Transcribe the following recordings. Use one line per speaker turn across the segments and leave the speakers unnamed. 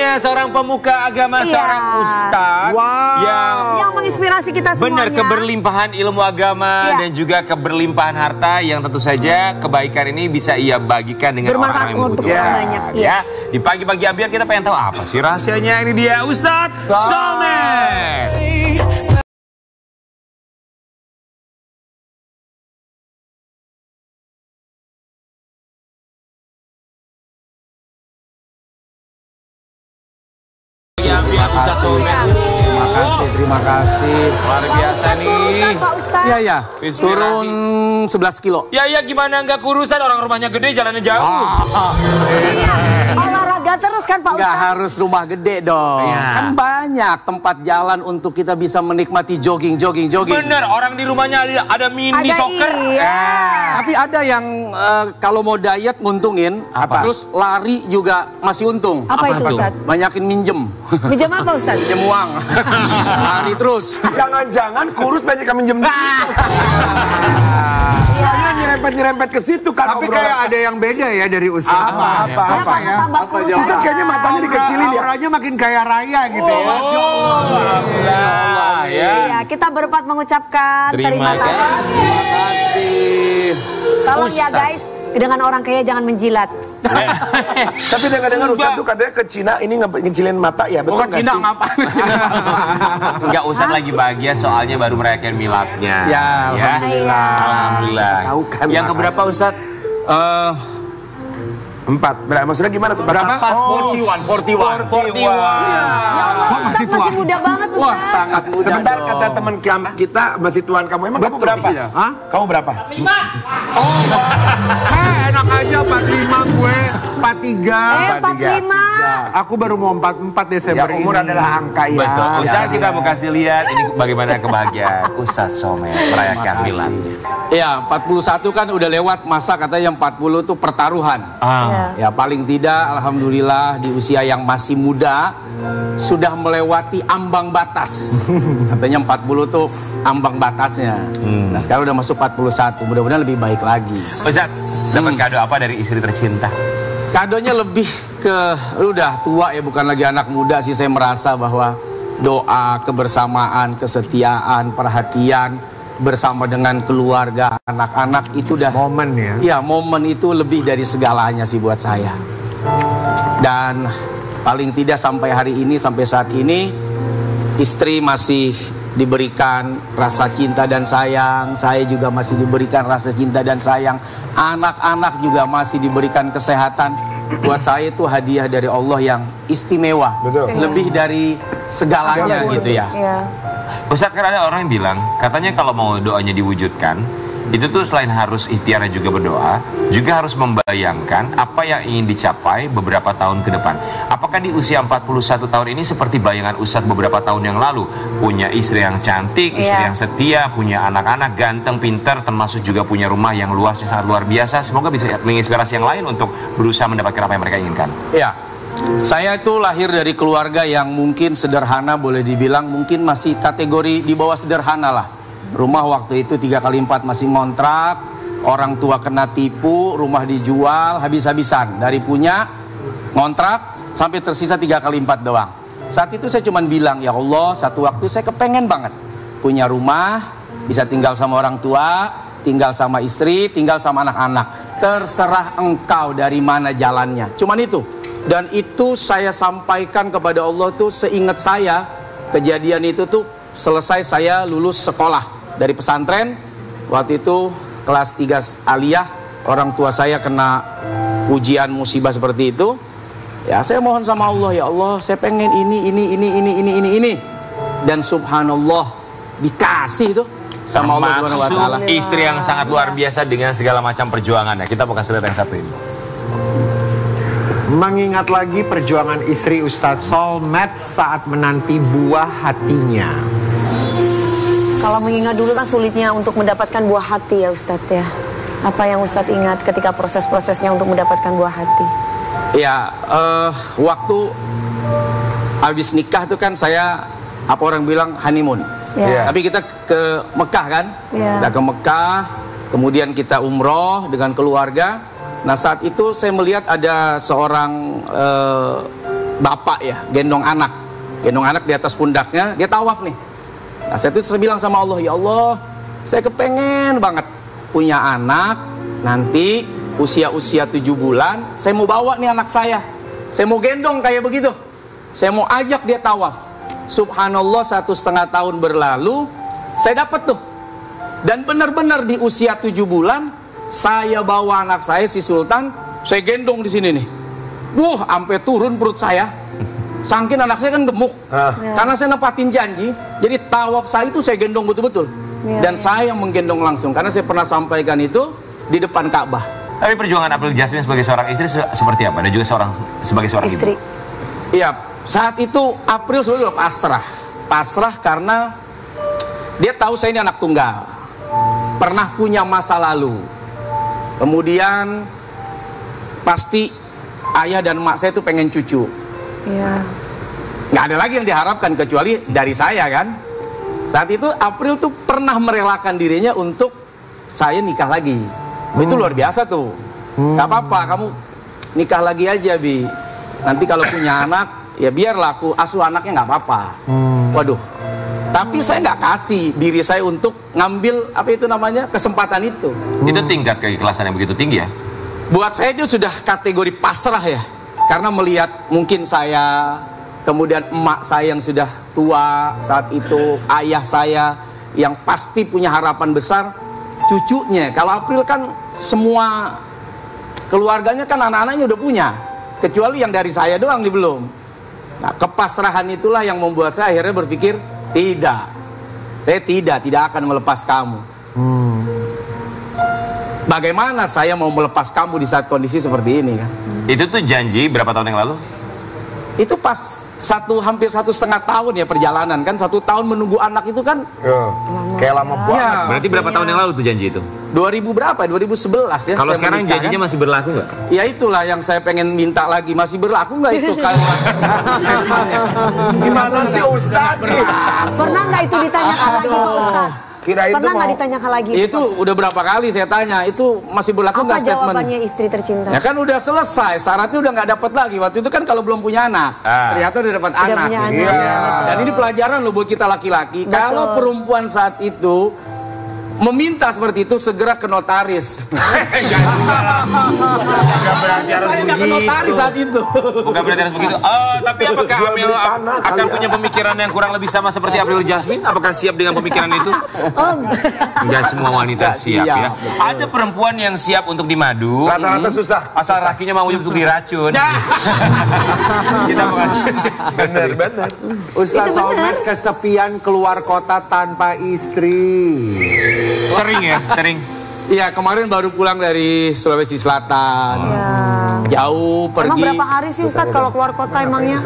punya seorang pemuka agama, seorang ustadz yang
menginspirasi kita semuanya.
Benar, keberlimpahan ilmu agama dan juga keberlimpahan harta yang tentu saja kebaikan ini bisa ia bagikan dengan orang yang membutuhkan. Ya, di pagi-pagi Ambiar kita pengen tahu apa sih rahasianya. Ini dia Ustadz Somad.
Terima kasih.
Luar biasa nih.
Iya ya. Turun 11 kilo.
Ya gimana nggak kurusan, orang rumahnya gede jalannya jauh.
Olahraga terus kan Pak Ustadz.
Nggak harus rumah gede dong. Kan banyak tempat jalan untuk kita bisa menikmati jogging.
Bener, orang di rumahnya ada mini soccer.
Tapi ada yang kalau mau diet nguntungin, terus lari juga masih untung.
Apa itu Ustadz?
Banyakin minjem.
Minjem apa Ustadz?
Minjem uang. Lari terus.
Jangan-jangan kurus banyak yang minjem. Nyerempet ke situ kan.
Tapi kayak ada yang beda ya dari usaha. Apa ya?
Ustaz kayaknya matanya dikecilin ya.
Auranya makin kaya raya gitu ya.
Alhamdulillah ya.
Iya, kita berempat mengucapkan terima kasih. Tolong ya guys, dengan orang kaya jangan menjilat.
Tapi dengar-dengar Ustaz tuh katanya ke Cina ini ngecilin mata ya, betul nggak sih?
Cina ngapain?
Enggak, Ustaz lagi bahagia soalnya baru merayakan miladnya.
Ya, alhamdulillah.
Alhamdulillah.
Tahu kan,
Yang keberapa Ustaz?
4. Maksudnya gimana tuh?
Berapa? 41.
Kok masih tua? Masih muda banget Ustaz.
Wah, sangat muda.
Sebentar,
dong.
kata teman kita masih tuan kamu. Emang kamu berapa?
Hah?
Kamu berapa?
5. Enak aja 45 gue, 43.
45.
Aku baru mau 44 Desember
Ya, umur adalah angka ya.
Betul. Ustaz, kita mau kasih lihat ini bagaimana kebahagiaan Ustaz Somad merayakan miladnya.
Ya, 41 kan udah lewat masa katanya yang 40 tuh pertaruhan. Ya paling tidak alhamdulillah di usia yang masih muda sudah melewati ambang batas. Katanya 40 tuh ambang batasnya. Nah sekarang udah masuk 41, mudah-mudahan lebih baik lagi.
Ustaz, dapat kado apa dari istri tercinta?
Kadonya lebih ke udah tua ya, bukan lagi anak muda sih. Saya merasa bahwa doa, kebersamaan, kesetiaan, perhatian bersama dengan keluarga, anak-anak itu udah
Momen ya.
ya momen itu lebih dari segalanya sih buat saya. Dan paling tidak sampai hari ini, sampai saat ini istri masih diberikan rasa cinta dan sayang, saya juga masih diberikan rasa cinta dan sayang, anak-anak juga masih diberikan kesehatan. Buat saya itu hadiah dari Allah yang istimewa.
Betul.
Lebih dari segalanya gitu ya.
Ustadz, kan ada orang yang bilang, katanya kalau mau doanya diwujudkan, itu tuh selain harus ikhtiarnya juga berdoa, juga harus membayangkan apa yang ingin dicapai beberapa tahun ke depan. Apakah di usia 41 tahun ini seperti bayangan Ustadz beberapa tahun yang lalu? Punya istri yang cantik, istri yang setia, punya anak-anak ganteng, pintar, termasuk juga punya rumah yang luasnya sangat luar biasa. Semoga bisa menginspirasi yang lain untuk berusaha mendapatkan apa yang mereka inginkan.
Ya. Saya itu lahir dari keluarga yang mungkin sederhana, boleh dibilang mungkin masih kategori di bawah sederhana lah. Rumah waktu itu 3x4 masih ngontrak, orang tua kena tipu, rumah dijual habis-habisan. Dari punya ngontrak sampai tersisa 3x4 doang. Saat itu saya cuma bilang, ya Allah, satu waktu saya kepengen banget punya rumah, bisa tinggal sama orang tua, tinggal sama istri, tinggal sama anak-anak. Terserah engkau dari mana jalannya. Cuman itu. Dan itu saya sampaikan kepada Allah tuh, seingat saya kejadian itu tuh selesai saya lulus sekolah dari pesantren. Waktu itu kelas 3 aliyah, orang tua saya kena ujian musibah seperti itu. Ya saya mohon sama Allah, ya Allah saya pengen ini. Dan subhanallah dikasih tuh sama Allah Subhanahu wa taala.
Istri yang sangat luar biasa dengan segala macam perjuangannya. Kita mau kasih lihat yang satu ini.
Mengingat lagi perjuangan istri Ustadz Somad saat menanti buah hatinya.
Kalau mengingat dulu kan sulitnya untuk mendapatkan buah hati ya Ustadz ya. Apa yang Ustadz ingat ketika proses-prosesnya untuk mendapatkan buah hati?
Ya, waktu habis nikah tuh kan saya, apa orang bilang honeymoon. Tapi kita ke Mekah kan? Kita ke Mekah, kemudian kita umroh dengan keluarga. Nah saat itu saya melihat ada seorang bapak ya, gendong anak di atas pundaknya, dia tawaf nih. Nah, saya bilang sama Allah, ya Allah, saya kepengen banget punya anak, nanti usia 7 bulan, saya mau bawa nih anak saya mau gendong kayak begitu, saya mau ajak dia tawaf. Subhanallah, 1,5 tahun berlalu, saya dapat tuh. Dan benar-benar di usia 7 bulan, saya bawa anak saya, si Sultan, saya gendong di sini nih. Sampai turun perut saya. Saking anak saya kan gemuk. Karena saya nepatin janji, jadi tawaf saya itu saya gendong betul-betul. Dan saya yang menggendong langsung, karena saya pernah sampaikan itu di depan Ka'bah.
Tapi perjuangan April Jasmine sebagai seorang istri seperti apa? Dan juga sebagai seorang
Istri.
ibu.
Iya, saat itu April sebenarnya pasrah karena dia tahu saya ini anak tunggal, pernah punya masa lalu. Kemudian pasti ayah dan emak saya itu pengen cucu.
Iya.
Nggak ada lagi yang diharapkan kecuali dari saya kan. Saat itu April tuh pernah merelakan dirinya untuk saya nikah lagi. Itu luar biasa tuh. Gak apa-apa, kamu nikah lagi aja, Bi. Nanti kalau punya anak, ya biarlah aku asuh anaknya, nggak apa-apa. Waduh. Tapi saya nggak kasih diri saya untuk ngambil apa itu namanya kesempatan itu.
Itu tingkat keikhlasan yang begitu tinggi ya?
Buat saya itu sudah kategori pasrah ya. Karena melihat mungkin saya, kemudian emak saya yang sudah tua saat itu, ayah saya yang pasti punya harapan besar, cucunya. Kalau April kan semua keluarganya kan anak-anaknya udah punya, kecuali yang dari saya doang nih belum. Nah, kepasrahan itulah yang membuat saya akhirnya berpikir, saya tidak akan melepas kamu. Bagaimana saya mau melepas kamu di saat kondisi seperti ini kan?
Itu tuh janji berapa tahun yang lalu?
Itu pas hampir 1,5 tahun ya perjalanan kan, 1 tahun menunggu anak itu kan.
Kayak lama banget.
Ya,
Berarti berapa tahun yang lalu tuh janji itu?
2000 berapa? 2011 ya.
Kalau
saya
sekarang
menikah,
janjinya
kan?
masih berlaku nggak?
Ya itulah yang saya pengen minta lagi, masih berlaku nggak itu kalau
Gimana sih Ustaz?
Pernah nggak itu ditanyakan lagi Pak Ustaz?
Kirain
Pernah
tuh
nggak
mau-
ditanyakan lagi?
itu udah berapa kali saya tanya, itu masih berlaku
Apa
nggak statement?
jawabannya istri tercinta?
Ya kan udah selesai, syaratnya udah nggak dapat lagi. Waktu itu kan kalau belum punya anak, ternyata udah dapat
Udah
anak.
punya anak.
Iya.
Betul.
Dan ini pelajaran loh buat kita laki-laki.
Betul.
Kalau perempuan saat itu meminta seperti itu, segera ke notaris.
Bukan berarti harus
Saya nggak ke notaris saat itu.
Bukan berarti harus begitu. Tapi apakah
Jual
Amel
beli tanah
akan
kali ya?
punya pemikiran yang kurang lebih sama seperti April Jasmine? Apakah siap dengan pemikiran itu? Enggak semua wanita
Nggak
siap
siap,
ya. Ada perempuan yang siap untuk dimadu,
Rata-rata susah.
asal lakinya mau untuk diracun. Kita bukan.
Bener.
Ustaz Solmed kesepian keluar kota tanpa istri.
Sering ya, sering.
Iya, kemarin baru pulang dari Sulawesi Selatan. Jauh
Emang
pergi.
berapa hari sih Ustaz kalau keluar kota emangnya?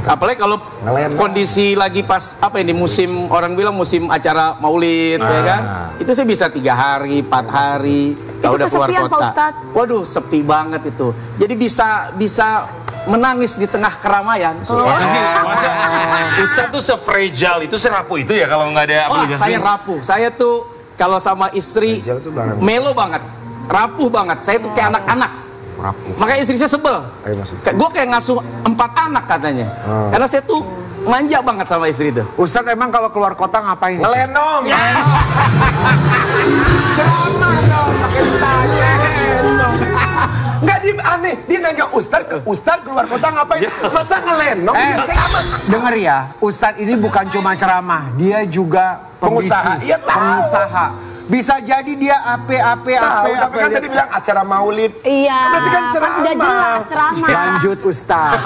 Apalagi kalau
Ngelendong.
kondisi lagi pas apa ini musim, orang bilang musim acara Maulid ya kan. Itu saya bisa 3 hari, 4 hari kalau udah keluar
kesepian, Pak
kota.
Ustadz?
Waduh, sepi banget itu. Jadi bisa menangis di tengah keramaian.
Masa sih, masa Ustaz tuh se-fragile itu, serapuh itu ya kalau nggak ada April
Wah, saya
Jasmine?
rapuh. Saya tuh kalau sama istri
Fragile tuh banget.
melo banget, rapuh banget. Saya tuh kayak anak-anak.
Rapuh.
Makanya istri saya sebel.
Ayo masuk.
Gue kayak ngasuh 4 anak katanya. Karena saya tuh manja banget sama istri itu.
Ustaz emang kalau keluar kota ngapain?
Ngelenong. Enggak, dia aneh. Dia nanya Ustaz keluar kota ngapain? Masa ngelenong? Saya amat.
Dengar ya, Ustadz ini bukan cuma ceramah, dia juga
Pengusaha.
pebisnis,
Iya, tahu.
pengusaha. Bisa jadi dia
Tahu, tapi kan tadi bilang acara maulid.
Iya,
Berarti kan ceramah.
udah jelas ceramah.
Lanjut Ustadz.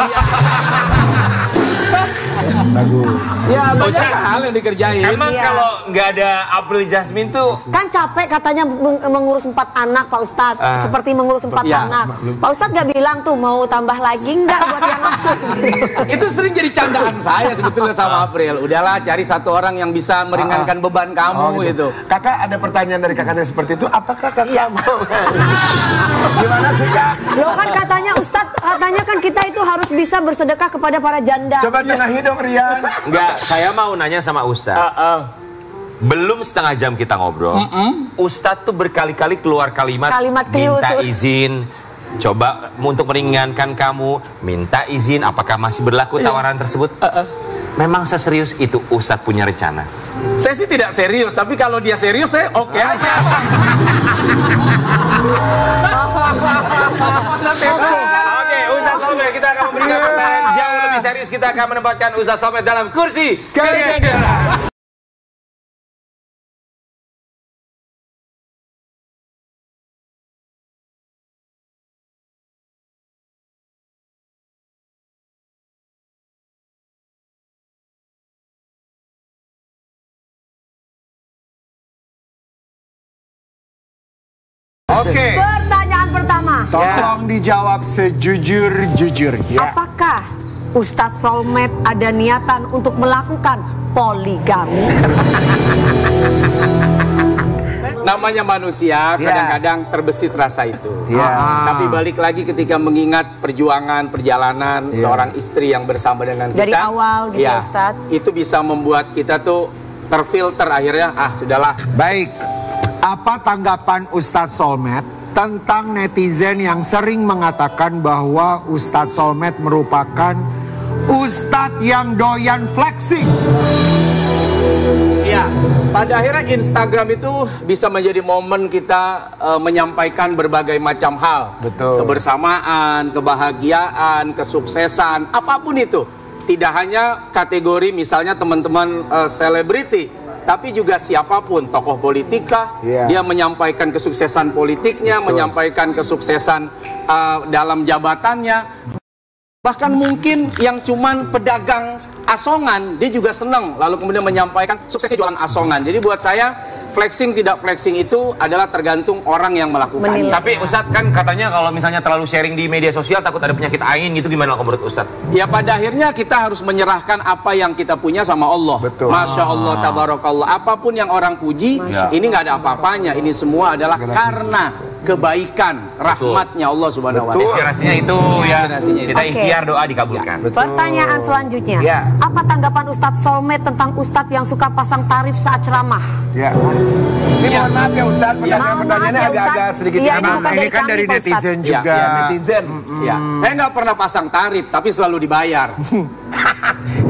Ya banyak
Ustaz,
hal yang dikerjain.
Emang
Iya.
kalau nggak ada April Jasmine tuh
Kan capek katanya mengurus 4 anak Pak Ustadz. Seperti mengurus 4
Iya.
anak. Pak Ustadz gak bilang tuh mau tambah lagi nggak buat yang masuk.
Itu sering jadi candaan saya sebetulnya sama April. Udahlah, cari satu orang yang bisa meringankan beban kamu gitu.
Kakak ada pertanyaan dari kakaknya seperti itu. Apakah kakak mau? Gimana sih kak?
Loh kan katanya Ustadz, katanya kan kita itu harus bisa bersedekah kepada para janda.
Coba tengahi dong Rian.
nggak, saya mau nanya sama Ustadz. Belum setengah jam kita ngobrol, Ustadz tuh berkali-kali keluar kalimat
Kalimat keliru
minta
tuh.
izin, coba untuk meringankan kamu, minta izin apakah masih berlaku tawaran tersebut? Memang seserius itu Ustadz punya rencana?
Saya sih tidak serius, tapi kalau dia serius saya oke aja.
Oke, Ustadz Solmed, kita akan memberikan pertanyaan jauh lebih serius. Kita akan menempatkan Ustadz Solmed dalam kursi kegembiraan.
Oke,
Pertanyaan pertama.
tolong dijawab sejujur-jujurnya.
Apakah Ustadz Solmed ada niatan untuk melakukan poligami?
Namanya manusia kadang-kadang terbesit rasa itu. Tapi balik lagi ketika mengingat perjuangan, perjalanan seorang istri yang bersama dengan kita.
Dari awal gitu Ustadz.
Itu bisa membuat kita tuh terfilter akhirnya, sudahlah.
Baik, apa tanggapan Ustadz Solmed tentang netizen yang sering mengatakan bahwa Ustadz Solmed merupakan Ustadz yang doyan flexing?
Ya, pada akhirnya Instagram itu bisa menjadi momen kita menyampaikan berbagai macam hal.
Betul.
Kebersamaan, kebahagiaan, kesuksesan, apapun itu. Tidak hanya kategori misalnya teman-teman selebriti, tapi juga siapapun, tokoh politika, dia menyampaikan kesuksesan politiknya, menyampaikan kesuksesan dalam jabatannya. Bahkan mungkin yang cuman pedagang asongan, dia juga senang, lalu kemudian menyampaikan suksesnya jualan asongan. Jadi buat saya, flexing tidak flexing itu adalah tergantung orang yang melakukannya.
Tapi Ustadz kan katanya kalau misalnya terlalu sharing di media sosial takut ada penyakit ain gitu, gimana menurut Ustadz?
Ya pada akhirnya kita harus menyerahkan apa yang kita punya sama Allah.
Betul.
Masya Allah, tabarakallah. Apapun yang orang puji, ini nggak ada apa-apanya. Ini semua adalah karena kebaikan, rahmatnya Allah Subhanahu wa Ta'ala.
Inspirasinya itu ya,
Inspirasinya itu.
kita
Oke.
ikhtiar doa dikabulkan.
Pertanyaan selanjutnya. Apa tanggapan Ustadz Solmed tentang Ustadz yang suka pasang tarif saat ceramah?
Ya. Ini mohon maaf ya Ustadz, pertanyaannya
ya,
agak-agak
Ustadz.
sedikit
Iya,
emang
bukan
Ini kan dari
kami, Pak Ustadz.
netizen juga.
netizen.
Ya, saya nggak pernah pasang tarif, tapi selalu dibayar.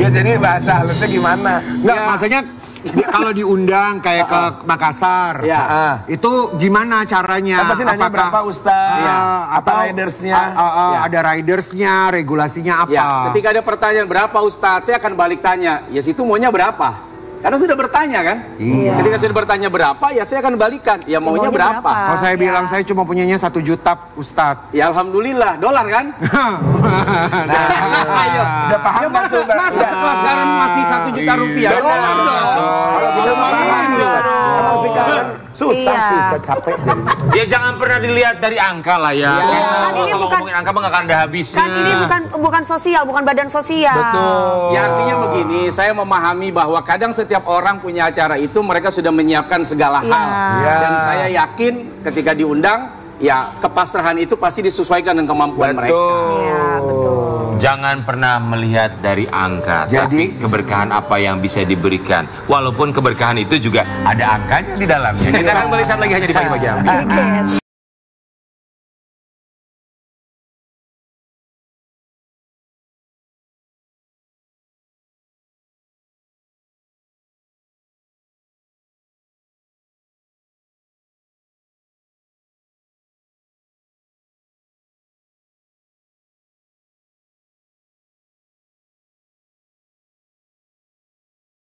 Ya jadi bahasa halusnya gimana?
Nggak, maksudnya kalau diundang kayak ke Makassar, itu gimana caranya?
Apa sih nanya berapa Ustadz? Apa ridersnya?
Ada ridersnya, regulasinya apa?
Ya, ketika ada pertanyaan berapa Ustadz, saya akan balik tanya, ya situ maunya berapa? Karena sudah bertanya kan?
Iya.
Ketika sudah bertanya berapa, ya saya akan balikan, ya maunya berapa?
Kalau saya bilang saya cuma punyanya 1 juta, Ustadz.
Ya alhamdulillah, dolar kan? Ayo.
Udah paham
Ya
nggak tuh, Mbak?
masa sekelas garam masih 1 juta rupiah? Dolar dong.
Kalau kita main loh. Emang sih kan susah sih, capek jadi.
Ya jangan pernah dilihat dari angka lah ya.
Kan ini
Kalau
bukan-
ngomongin angka mah nggak akan ada habisnya.
Kan ini bukan sosial, bukan badan sosial.
Ya artinya begini, saya memahami bahwa kadang setiap orang punya acara itu mereka sudah menyiapkan segala hal. Dan saya yakin ketika diundang, ya kepasrahan itu pasti disesuaikan dengan kemampuan mereka.
Iya, betul.
Jangan pernah melihat dari angka,
Jadi-
tapi keberkahan apa yang bisa diberikan. Walaupun keberkahan itu juga ada angkanya di dalamnya. Kita akan melihat lagi hanya di pagi-pagi.